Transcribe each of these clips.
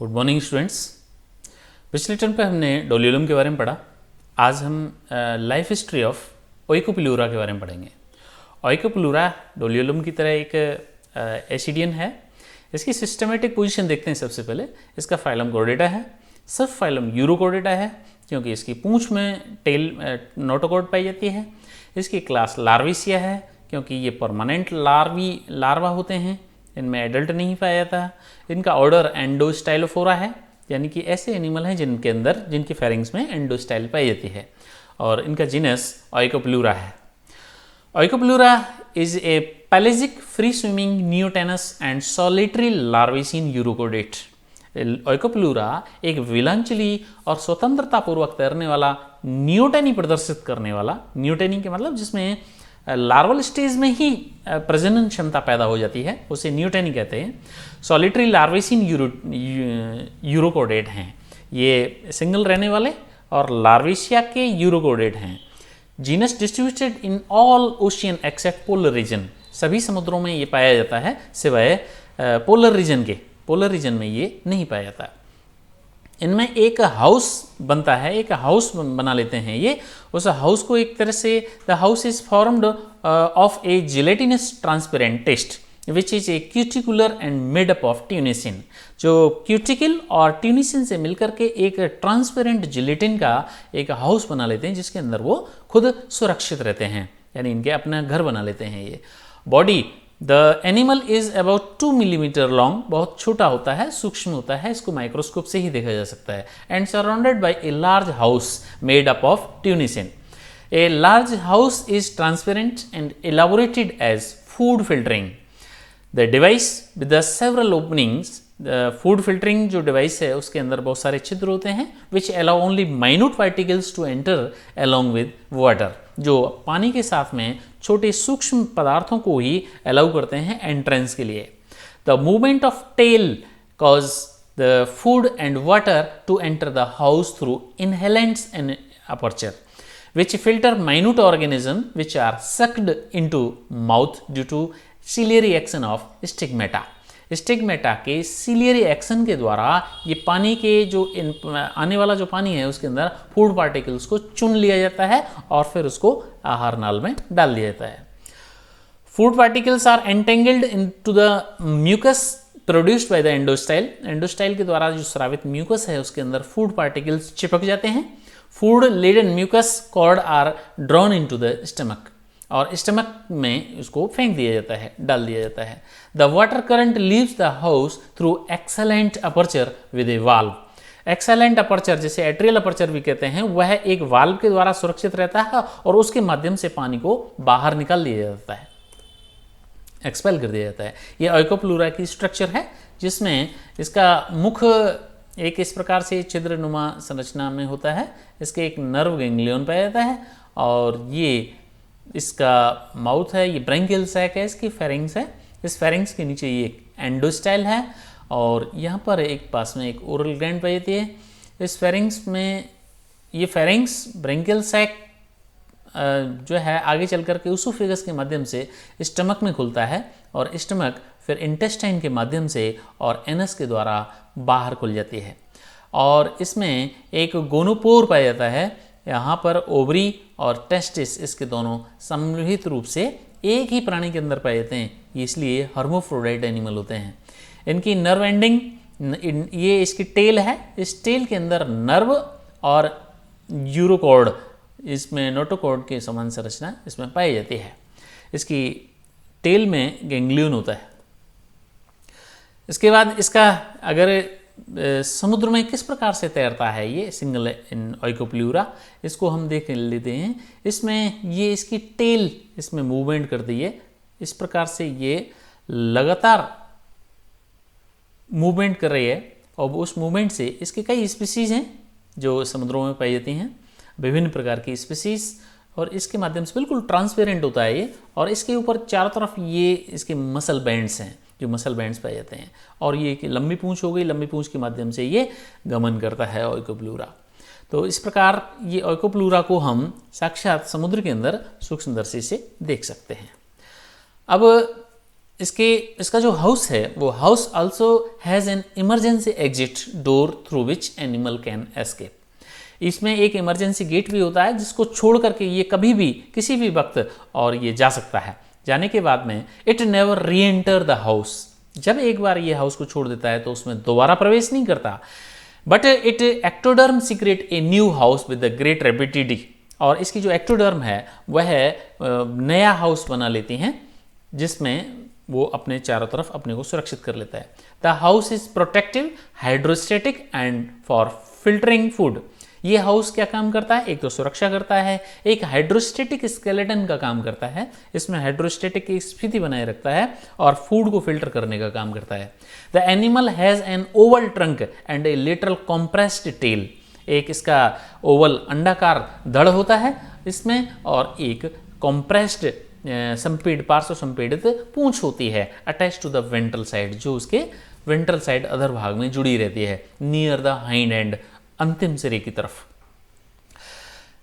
Good morning students. पिछले term पे हमने डोलियोलम के बारे में पढ़ा। आज हम लाइफ हिस्ट्री ऑफ ओइकोप्लूरा के बारे में पढ़ेंगे। ओइकोप्लूरा डोलियोलम की तरह एक एसिडियन है। इसकी सिस्टमेटिक पोजीशन देखते हैं। सबसे पहले इसका फाइलम कॉर्डेटा है, सब फाइलम यूरोकॉर्डेटा है क्योंकि इसकी पूंछ में टेल नोटोकॉर्ड पाई जाती है। इसकी क्लास लार्विसिया है क्योंकि ये परमानेंट लार्वा होते हैं, इनमें एडल्ट नहीं पाया जाता। इनका ऑर्डर एंडोस्टाइलोफोरा है, यानी कि ऐसे एनिमल हैं जिनकी फेरिंग्स में एंडोस्टाइल पाई जाती है, और इनका जीनस ओइकोप्लूरा है। Oikopleura is a pelagic free swimming neotenous and solitary larvacean urochordate. Oikopleura एक विलांचली और स्वतंत्रतापूर्वक तैरने वाला नियोटेनी प्रदर्शित करने वाला, नियोटेनी के मतलब जिसमें लार्वल स्टेज में ही प्रजनन क्षमता पैदा हो जाती है, उसे नियोटेनी कहते हैं। सॉलिटरी लार्विसीन यूरोकोडेट हैं। ये सिंगल रहने वाले और लार्विसिया के यूरोकोडेट हैं। Genus distributed in all ocean except polar region. सभी समुद्रों में ये पाया जाता है सिवाय पोलर रीजन के। पोलर रीजन में ये नहीं पाया जाता। इनमें एक हाउस बनता है, एक हाउस बना लेते हैं ये। उस हाउस को एक तरह से the house is formed of a gelatinous transparent test which is a cuticular and made up of tunicin. जो क्यूटिकल और ट्यूनिसिन से मिलकर के एक ट्रांसपेरेंट जिलेटिन का एक हाउस बना लेते हैं जिसके अंदर वो खुद सुरक्षित रहते हैं, यानी इनके अपना घर बना लेते हैं ये। Body the animal is about 2 millimetre long, बहुत छोटा होता है, सूक्ष्म होता है, इसको माइक्रोस्कोप से ही देखा जा सकता है। And surrounded by a large house made up of tunicin. A large house is transparent and elaborated as food filtering. The device with the several openings, food filtering जो डिवाइस है उसके अंदर बहुत सारे छिद्र होते हैं, which allow only minute particles to enter along with water, जो पानी के साथ में छोटे सूक्ष्म पदार्थों को ही अलाउ करते हैं एंट्रेंस के लिए। The movement of tail cause the food and water to enter the house through inhalants and aperture which filter minute organism which are sucked into mouth due to ciliary action of stigmata। Stigmata के ciliary action के द्वारा ये पानी के जो आने वाला जो पानी है उसके अंदर फूड पार्टिकल्स को चुन लिया जाता है और फिर उसको आहार नाल में डाल दिया जाता है। Food particles are entangled into the mucus produced by the endostyle. Endostyle के द्वारा जो स्रावित म्यूकस है उसके अंदर फूड पार्टिकल्स चिपक जाते हैं। Food laden mucus cord are drawn into the stomach, और स्टमक में उसको फेंक दिया जाता है, डाल दिया जाता है। The water current leaves the house through excellent aperture with a valve. Excellent aperture, जैसे एट्रियल अपर्चर भी कहते हैं, वह एक वाल्व के द्वारा सुरक्षित रहता है और उसके माध्यम से पानी को बाहर निकाल दिया जाता है, एक्सपेल कर दिया जाता है। यह ओइकोप्लूरा की स्ट्रक्चर है जिसमें इसका मुख एक इस प्रकार से छिद्रनुमा संरचना में होता है। इसके एक नर्व गैंग्लियन पाया जाता है और ये इसका माउथ है, ये ब्रैंकियल सैक है, इसकी फेरिंग्स है। इस फेरिंग्स के नीचे ये एंडोस्टाइल है और यहाँ पर एक पास में एक ओरल ग्लैंड पाई जाती है। इस फेरिंग्स में ये फेरिंग्स ब्रैंकियल सैक जो है आगे चल कर के ऊसोफेगस के माध्यम से स्टमक में खुलता है और स्टमक फिर इंटेस्टाइन के माध्यम से और एनस के द्वारा बाहर खुल जाती है। और इसमें एक गोनोपोर पाया जाता है। यहाँ पर ओवरी और टेस्टिस इसके दोनों सम्मिलित रूप से एक ही प्राणी के अंदर पाए जाते हैं, इसलिए हर्मोफ्रोडाइट एनिमल होते हैं। इनकी नर्व एंडिंग, ये इसकी टेल है, इस टेल के अंदर नर्व और यूरोकॉर्ड, इसमें नोटोकॉर्ड के समान संरचना इसमें पाई जाती है। इसकी टेल में गैंग्लियन होता है। इसके बाद इसका अगर समुद्र में किस प्रकार से तैरता है ये सिंगल इन ओइकोप्लूरा, इसको हम देख लेते हैं। इसमें ये इसकी टेल इसमें मूवमेंट करती है, इस प्रकार से ये लगातार मूवमेंट कर रही है और उस मूवमेंट से इसके कई स्पीसीज हैं जो समुद्रों में पाई जाती हैं, विभिन्न प्रकार की स्पीसीज, और इसके माध्यम से बिल्कुल ट्रांसपेरेंट होता है ये। और इसके ऊपर चारों तरफ ये इसके मसल बैंड्स हैं, जो मसल बैंड्स पाए जाते हैं, और ये कि लंबी पूंछ हो गई, लंबी पूंछ के माध्यम से ये गमन करता है ओइकोप्लूरा। तो इस प्रकार ये ओइकोप्लूरा को हम साक्षात समुद्र के अंदर सूक्ष्मदर्शी से देख सकते हैं। अब इसका जो हाउस है वो house also has an emergency exit door through which animal can escape. इसमें एक इमरजेंसी गेट भी होता है जिसको छोड़ करके ये कभी भी किसी भी वक्त और ये जा सकता है। जाने के बाद में इट नेवर री एंटर द हाउस, जब एक बार ये हाउस को छोड़ देता है तो उसमें दोबारा प्रवेश नहीं करता। But it ectoderm secrete a new house with the great rapidity, और इसकी जो एक्टोडर्म है वह नया हाउस बना लेती हैं जिसमें वो अपने चारों तरफ अपने को सुरक्षित कर लेता है। The house is protective, hydrostatic and for filtering food. ये हाउस क्या काम करता है, एक तो सुरक्षा करता है, एक हाइड्रोस्टेटिक स्केलेटन का काम करता है, इसमें हाइड्रोस्टेटिक की स्थिति बनाए रखता है और फूड को फिल्टर करने का काम करता है। The animal has an oval trunk and a little compressed tail, एक इसका ओवल अंडाकार धड़ होता है इसमें और एक कॉम्प्रेस्ड पार्श्व संपीड़ित पूंछ होती है attach to the ventral side, जो उसके वेंट्रल साइड अधर भाग में जुड़ी रहती है, नियर द हाइंड एंड, अंतिम सिरे की तरफ।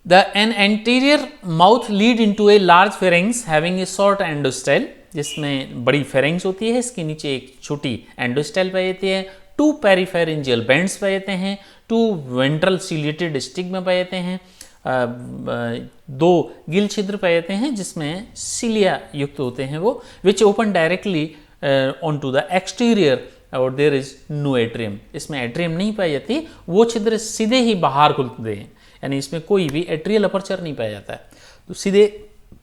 The an anterior mouth lead into a large pharynx having a short endostyle, जिसमें बड़ी फेरिंग्स होती है, इसके नीचे एक छोटी एंडोस्टाइल पाई जाती है। टू पेरीफेरेंजियल बैंड्स पाए जाते हैं, टू वेंट्रल सिलिएटेड स्टिग्मा पाए जाते हैं, दो गिल छिद्र पाए जाते हैं जिसमें सिलिया युक्त होते हैं वो, which open directly on to the exterior और देयर इज नो एट्रियम, इसमें एट्रियम नहीं पाई जाती, वो छिद्र सीधे ही बाहर खुलते हैं, यानी इसमें कोई भी एट्रियल अपर्चर नहीं पाया जाता है, तो सीधे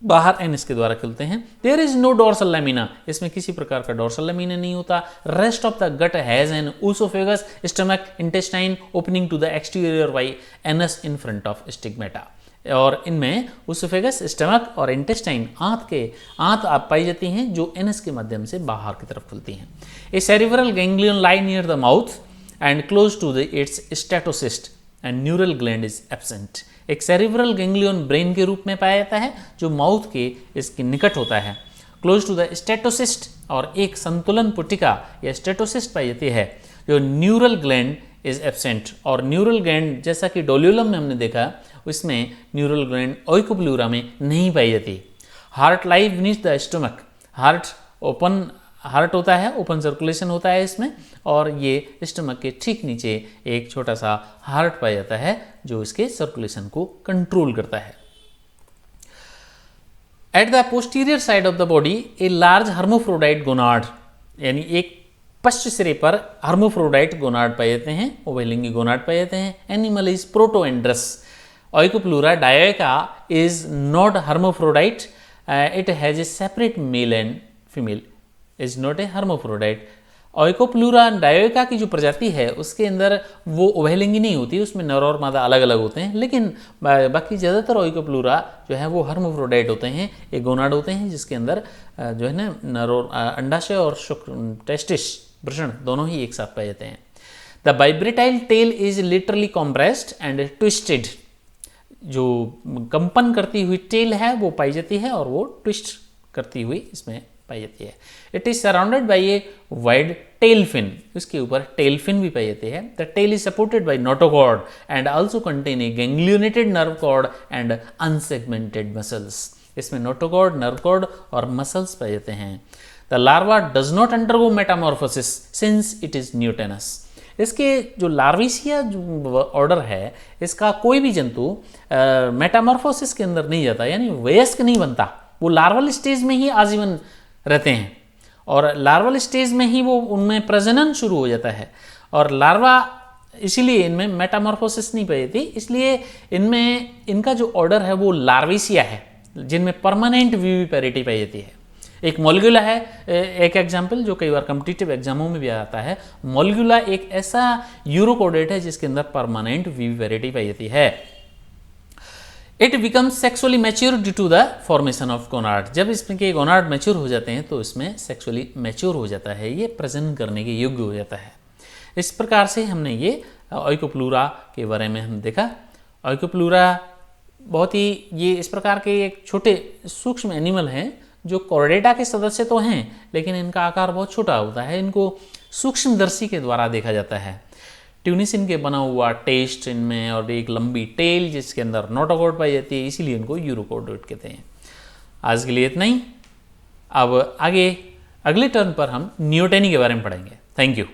बाहर एनस के द्वारा खुलते हैं। There is no dorsal lamina, इसमें किसी प्रकार का डोर्सल लैमिना नहीं होता। Rest of the gut has an oesophagus, stomach, intestine opening to the exterior by anus in front of stigmata, और इनमें ओसोफेगस, स्टमक और इंटेस्टाइन आंत आप पाई जाती हैं जो एनस के माध्यम से बाहर की तरफ खुलती हैं। A cerebral ganglion lie near the mouth and close to the its statocyst and neural gland is absent. एक सेरिब्रल गैंग्लियन ब्रेन के रूप में पाया जाता है जो माउथ के इसके निकट होता है, क्लोज टू द स्टेटोसिस्ट, और एक संतुलन पुटिका या स्टेटोसिस्ट पाई जाती है जो न्यूरल ग्लैंड इज एब्सेंट। और न्यूरल ग्लैंड जैसा कि डोल्यूलम में हमने देखा उसमें न्यूरल ग्लैंड ओइकोप्लूरा में नहीं पाई जाती। Heart lie beneath the stomach, heart होता है, ओपन सर्कुलेशन होता है इसमें, और ये स्टमक के ठीक नीचे एक छोटा सा हार्ट पाया जाता है जो इसके सर्कुलेशन को कंट्रोल करता है। At the posterior side of the body a large hermaphrodite gonad, यानी एक पश्च सिरे पर हर्मोफ्रोडाइट गोनाड पाए जाते हैं, उभयलिंगी गोनाड पाए जाते हैं। Animal is protandrous. Oikopleura dioica is not hermaphrodite, it has a separate male and female, is not a hermaphrodite. Oikopleura dioica की जो प्रजाति है उसके अंदर वो उभयलिंगी नहीं होती, उसमें नर और मादा अलग अलग होते हैं, लेकिन बाकी ज़्यादातर ओइकोप्लूरा जो है वो हर्मोफ्रोडाइट होते हैं, एक गोनाड होते हैं जिसके अंदर जो है ना नर और अंडाशय और शुक्र टेस्टिस वृषण दोनों ही एक साथ पाए जाते हैं। The vibratile tail is literally compressed and twisted, जो कंपन करती हुई टेल है वो पाई जाती है और वो ट्विस्ट करती हुई इसमें पाई जाती है। It is surrounded by a wide tail fin, उसके ऊपर टेल फिन भी पाई जाती है। The tail is supported by notochord and also contain a ganglionated nerve cord and unsegmented muscles, इसमें नोटोकॉर्ड, नर्व कॉर्ड और मसल्स पाए जाते हैं। The larva does not undergo metamorphosis since it is neotenous, इसके जो लार्विसिया जो ऑर्डर है इसका कोई भी जंतु मेटामॉर्फोसिस के अंदर नहीं जाता, यानी वयस्क नहीं बनता, वो लार्वल स्टेज में ही आजीवन रहते हैं और लार्वल स्टेज में ही वो उनमें प्रजनन शुरू हो जाता है। और लार्वा इसीलिए इनमें मेटामॉर्फोसिस नहीं पाई जाती, इसलिए इनमें इनका जो ऑर्डर है वो लार्विसिया है जिनमें परमानेंट विविपेरिटी पाई जाती है। एक मॉलिक्यूला है, एक एग्जाम्पल जो कई बार कॉम्पिटिटिव एग्जामों में भी आता है, मॉलिक्यूला एक ऐसा यूरोकोडेट है जिसके अंदर परमानेंट विविपेरिटी पाई जाती है। It becomes sexually mature due to the formation of gonad, जब इसमें के गोनाड मैच्योर हो जाते हैं तो इसमें सेक्सुअली मैच्योर हो जाता है, ये प्रजनन करने के योग्य हो जाता है। इस प्रकार से हमने ये ओइकोप्लूरा के बारे में हम देखा। ओइकोप्लूरा बहुत ही ये इस प्रकार के एक छोटे सूक्ष्म एनिमल हैं जो कॉर्डेटा के सदस्य तो हैं लेकिन इनका आकार बहुत छोटा होता है, इनको सूक्ष्मदर्शी के द्वारा देखा जाता है। ट्यूनिसिन के बना हुआ टेस्ट इनमें और एक लंबी टेल जिसके अंदर नोटोकॉर्ड पाई जाती है, इसीलिए इनको यूरोकोडेट कहते हैं। आज के लिए इतना ही। अब आगे अगले टर्न पर हम नियोटेनी के बारे में पढ़ेंगे। Thank you.